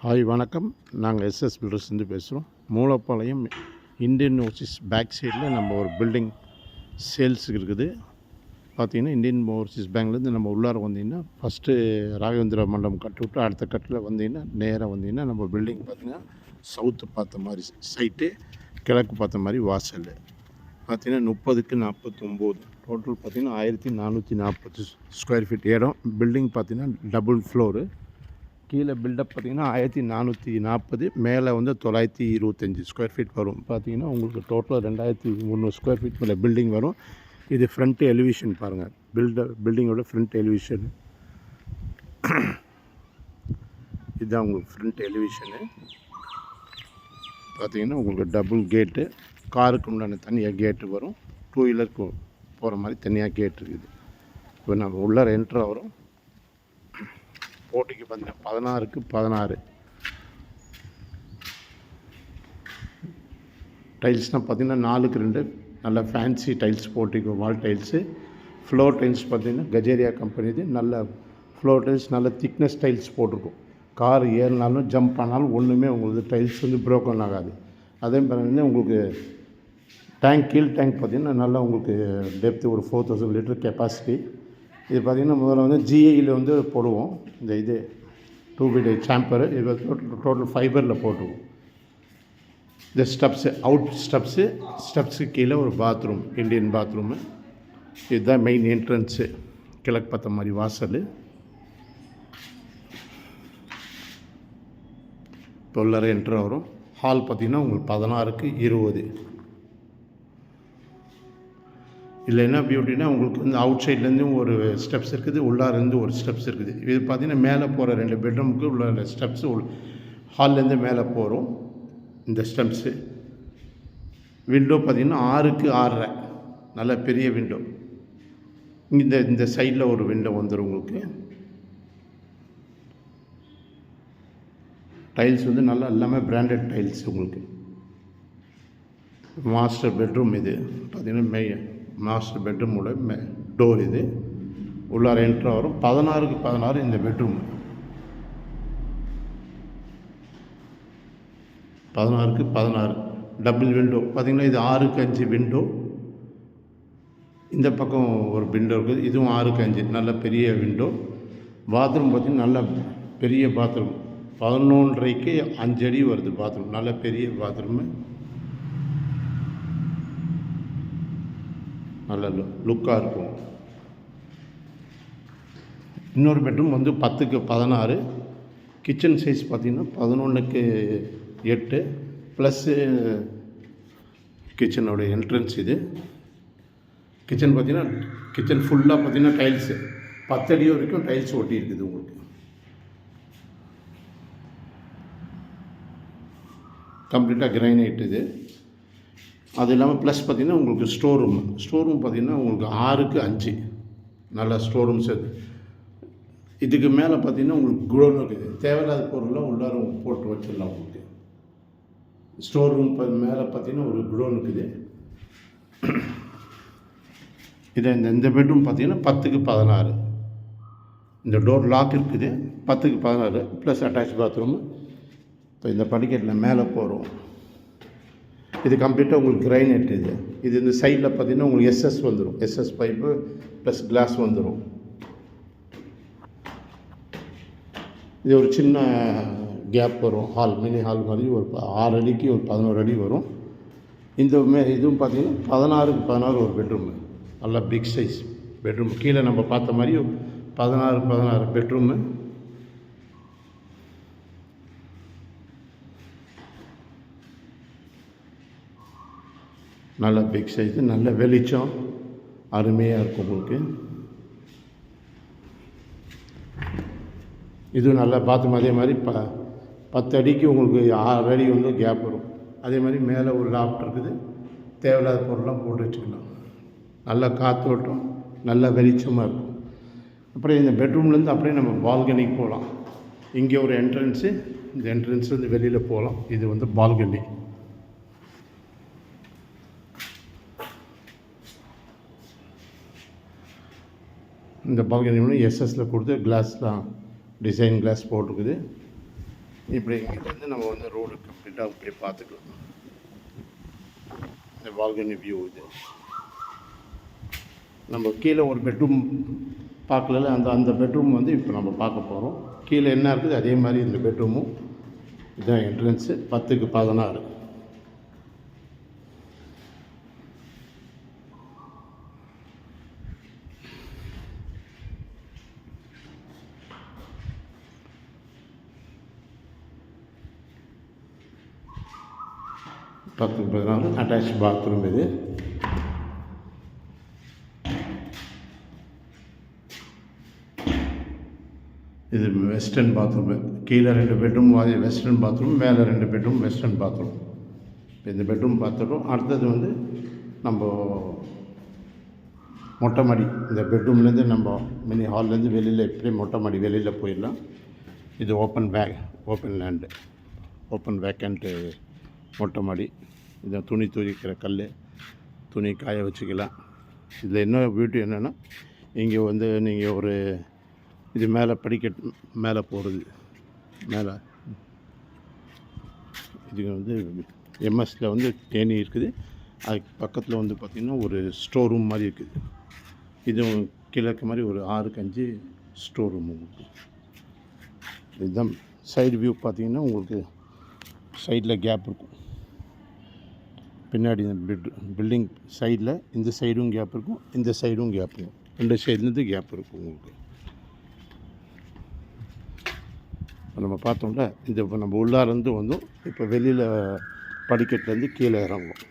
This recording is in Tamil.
ஹாய் வணக்கம். நாங்கள் எஸ்எஸ் பில்டர்ஸ்லேருந்து பேசுகிறோம். மூலப்பாளையம் இந்தியன் ஓவர்சீஸ் பேக் சைடில் நம்ம ஒரு பில்டிங் சேல்ஸுக்கு இருக்குது. பார்த்திங்கன்னா இந்தியன் ஓவர்சீஸ் பேங்க்லேருந்து நம்ம உள்ளார வந்தீங்கன்னா ஃபஸ்ட்டு ராகவேந்திரா மண்டபம் கட்டி விட்டு அடுத்த கட்டில் வந்தீங்கன்னா நேராக வந்தீங்கன்னா நம்ம பில்டிங் பார்த்திங்கன்னா சவுத்து பார்த்த மாதிரி சைட்டு, கிழக்கு பார்த்த மாதிரி வாசல். பார்த்திங்கன்னா 30க்கு 49 டோட்டல் பார்த்திங்கன்னா 1440 ஸ்கொயர் ஃபீட் இடம். பில்டிங் பார்த்திங்கன்னா டபுள் ஃப்ளோரு. கீழே பில்டப் பார்த்திங்கன்னா 1440, மேலே வந்து 925 ஸ்கொயர் ஃபீட் வரும். பார்த்திங்கன்னா உங்களுக்கு டோட்டலாக 2300 ஸ்கொயர் ஃபீட் மேலே பில்டிங் வரும். இது ஃப்ரண்ட் எலிவேஷன் பாருங்கள், பில்டிங்கோட ஃப்ரண்ட் எலிவேஷன் இதுதான் உங்களுக்கு ஃப்ரண்ட் எலிவேஷனு. பார்த்திங்கன்னா உங்களுக்கு டபுள் கேட்டு, காருக்கு உண்டான தனியாக கேட்டு வரும், 2 வீலருக்கு போகிற மாதிரி தனியாக கேட் இருக்குது. இப்போ நம்ம உள்ளார என்ட்ரு ஆகிறோம். போட்டிக்கு பார்த்தீங்கன்னா 16க்கு 16 டைல்ஸ்னால் பார்த்திங்கன்னா 4க்கு 2 நல்ல ஃபேன்சி டைல்ஸ் போட்டிக்கு வால் டைல்ஸு. ஃப்ளோர் டைல்ஸ் பார்த்திங்கன்னா கஜேரியா கம்பெனி. இது நல்ல ஃப்ளோர் டைல்ஸ், நல்ல திக்னஸ் டைல்ஸ் போட்டிருக்கும். கார் ஏறினாலும் ஜம்ப் ஆனாலும் ஒன்றுமே உங்களுக்கு டைல்ஸ் வந்து ப்ரோக்கன் ஆகாது. அதே மாதிரி உங்களுக்கு டேங்க், கீழ் டேங்க் பார்த்திங்கன்னா நல்லா உங்களுக்கு டெப்த்து ஒரு 4000 லிட்டர் கெப்பாசிட்டி. இது பார்த்திங்கன்னா முதல்ல வந்து ஜிஐயில் வந்து போடுவோம். இது 2 பை சாம்பரு. இது டோட்டல் ஃபைபரில் போட்டுருவோம். இந்த ஸ்டெப்ஸு, அவுட் ஸ்டெப்ஸுக்கு கீழே ஒரு பாத்ரூம், இண்டியன் பாத்ரூமு. இதுதான் மெயின் என்ட்ரன்ஸு, கிழக்கு பார்த்த மாதிரி வாசல். உள்ளார என்ட்ரு வரும். ஹால் பார்த்திங்கன்னா உங்களுக்கு 16க்கு 20. இதில் என்ன பியூட்டினா உங்களுக்கு வந்து அவுட் சைட்லேருந்தும் ஒரு ஸ்டெப்ஸ் இருக்குது, உள்ளாரேருந்து ஒரு ஸ்டெப்ஸ் இருக்குது. இது பார்த்திங்கன்னா மேலே போகிற 2 பெட்ரூமுக்கு உள்ள ஸ்டெப்ஸு ஹால்லேருந்து மேலே போகிறோம். இந்த ஸ்டெப்ஸு விண்டோ பார்த்திங்கன்னா 6க்கு 6.5 நல்ல பெரிய விண்டோ. இந்த சைடில் ஒரு விண்டோ வந்துடும் உங்களுக்கு. டைல்ஸ் வந்து நல்லா எல்லாமே பிராண்டட் டைல்ஸ் உங்களுக்கு. மாஸ்டர் பெட்ரூம் இது பார்த்திங்கன்னா மாஸ்டர் பெட்ரூமோட டோர் இது. உள்ளார என்ட்ரு வரும். 16க்கு 16 இந்த பெட்ரூம். 16க்கு 16 டபுள் விண்டோ பார்த்திங்கன்னா. இது 6க்கு 5 விண்டோ. இந்த பக்கம் ஒரு விண்டோ இருக்குது, இதுவும் 6க்கு 5 நல்ல பெரிய விண்டோ. பாத்ரூம் பார்த்திங்கன்னா நல்ல பெரிய பாத்ரூம், 11.5க்கு 5 அடி வருது பாத்ரூம். நல்ல பெரிய பாத்ரூமு, நல்ல லுக்காக இருக்கும். இன்னொரு பெட்ரூம் வந்து 10க்கு 16. கிச்சன் சைஸ் பார்த்திங்கன்னா 11க்கு 8 ப்ளஸ்ஸு கிச்சனோட என்ட்ரன்ஸ். இது கிச்சன் பார்த்திங்கன்னா கிச்சன் ஃபுல்லாக பார்த்திங்கன்னா டைல்ஸு 10 அடி வரைக்கும் டைல்ஸ் ஒட்டி இருக்குது உங்களுக்கு. கம்ப்ளீட்டாக கிரைனைட் இது. அது இல்லாமல் ப்ளஸ் பார்த்திங்கன்னா உங்களுக்கு ஸ்டோர் ரூம் பார்த்திங்கன்னா உங்களுக்கு 6க்கு 5 நல்லா ஸ்டோர் ரூம்ஸ். இதுக்கு மேலே பார்த்திங்கன்னா உங்களுக்கு குடோன் இருக்குது. தேவையில்லாத பொருள்லாம் உள்ளார போட்டு வச்சிடலாம் உங்களுக்கு. ஸ்டோர் ரூம் மேலே பார்த்திங்கன்னா ஒரு குடோன் இருக்குது. இதை இந்த பெட்ரூம் பார்த்திங்கன்னா 10க்கு 16. இந்த டோர் லாக் இருக்குது. 10க்கு 16 ப்ளஸ் அட்டாச் பாத்ரூமு. இப்போ இந்த படிக்கட்டில் மேலே போகிறோம். இது கம்ப்ளீட்டாக உங்களுக்கு கிரைனைட். இது இந்த சைடில் பார்த்திங்கன்னா உங்களுக்கு எஸ்எஸ் வந்துடும். எஸ்எஸ் பைப்பு ப்ளஸ் கிளாஸ் வந்துடும். இது ஒரு சின்ன கேப் வரும். ஹால், மினி ஹால் மாதிரி ஒரு 6 அடிக்கு ஒரு 11 அடி வரும். இதுவும் பார்த்திங்கன்னா 16க்கு 16 ஒரு பெட்ரூமு. நல்லா பிக் சைஸ் பெட்ரூம். கீழே நம்ம பார்த்த மாதிரி 16க்கு 16 பெட்ரூமு. நல்ல பிக் சைஸு, நல்ல வெளிச்சம், அருமையாக இருக்கும் உங்களுக்கு. இதுவும் நல்லா பாத்ரூம். அதே மாதிரி 10 அடிக்கு உங்களுக்கு 6 அடி வந்து கேப் வரும். அதே மாதிரி மேலே ஒரு லாஃப்ட் இருக்குது. தேவையில்லாத பொருள்லாம் போட்டு வச்சுக்கலாம். நல்லா காற்றோட்டம், நல்ல வெளிச்சமாக இருக்கும். அப்புறம் இந்த பெட்ரூம்லேருந்து அப்படியே நம்ம பால்கனிக்கு போகலாம். இங்கே ஒரு என்ட்ரன்ஸு, இந்த என்ட்ரன்ஸ்லேருந்து வெளியில் போகலாம். இது வந்து பால்கனி. இந்த பால்கனி எஸ்எஸ்சில் கொடுத்து கிளாஸ்லாம் டிசைன் கிளாஸ் போட்டிருக்குது. இப்படி இங்கேருந்து நம்ம வந்து ரோடு கம்ப்ளீட்டாக இப்படி பார்த்துக்கலாம். இந்த பால்கனி வியூ இது. நம்ம கீழே ஒரு பெட்ரூம் பார்க்கல, அந்த பெட்ரூம் வந்து இப்போ நம்ம பார்க்க போகிறோம். கீழே என்ன இருக்குது அதே மாதிரி இந்த பெட்ரூமும். இதுதான் என்ட்ரன்ஸு. 10க்கு 16. அட்டாச் பாத்ரூம் இது. இது வெஸ்டர்ன் பாத்ரூமு. கீழே 2 பெட்ரூம் வெஸ்டர்ன் பாத்ரூம், மேலே 2 பெட்ரூம் வெஸ்டர்ன் பாத்ரூம். இப்போ இந்த பெட்ரூம் பார்த்துட்டோம். அடுத்தது வந்து நம்ம மொட்டை மாடி. இந்த பெட்ரூம்லேருந்து நம்ம மினி ஹால்லேருந்து வெளியில் இப்படியே மொட்டை மாடி வெளியில் போயிடலாம். இது ஓப்பன் லேண்டு, ஓப்பன் வேக்கண்ட்டு மொட்டை மாடி. இதை துணி துவைக்கிற கல், துணி காய வச்சுக்கலாம். இதில் என்ன பியூட்டி என்னென்னா, இங்கே வந்து நீங்கள் ஒரு இது மேலே படிக்கட் மேலே போகிறது, மேலே இது வந்து எம்எஸ்சில் வந்து தேனி இருக்குது. அதுக்கு பக்கத்தில் வந்து பார்த்திங்கன்னா ஒரு ஸ்டோர் ரூம் மாதிரி இருக்குது. இதுவும் கிழக்கு மாதிரி ஒரு 6க்கு 5 ஸ்டோர் ரூம் உங்களுக்கு. இதுதான் சைடு வியூ. பார்த்திங்கன்னா உங்களுக்கு சைடில் கேப் இருக்கும். பின்னாடி பில்டிங் சைடில் இந்த சைடும் கேப் இருக்கும், இந்த சைடும் கேப் இருக்கும். 2 சைட்லேருந்து கேப் இருக்கும் உங்களுக்கு. நம்ம பார்த்தோம்ல, இந்த இப்போ நம்ம உள்ளாரேருந்து வந்தோம். இப்போ வெளியில் படிக்கட்டுலேருந்து கீழே இறங்குவோம்.